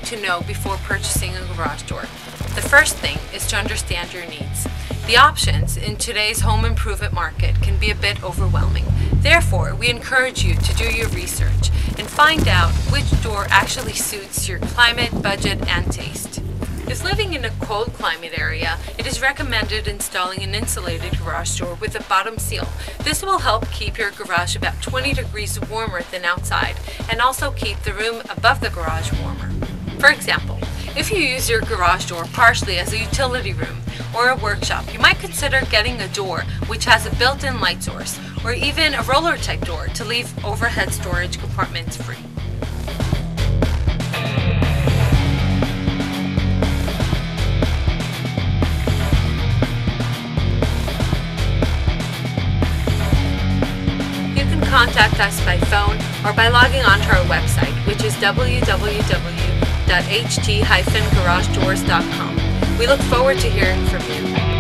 need to know before purchasing a garage door. The first thing is to understand your needs. The options in today's home improvement market can be a bit overwhelming. Therefore, we encourage you to do your research and find out which door actually suits your climate, budget, and taste. If living in a cold climate area, it is recommended installing an insulated garage door with a bottom seal. This will help keep your garage about 20 degrees warmer than outside and also keep the room above the garage warmer. For example, if you use your garage door partially as a utility room or a workshop, you might consider getting a door which has a built-in light source or even a roller type door to leave overhead storage compartments free. Contact us by phone or by logging onto our website, which is www.ht-garagedoors.com. We look forward to hearing from you.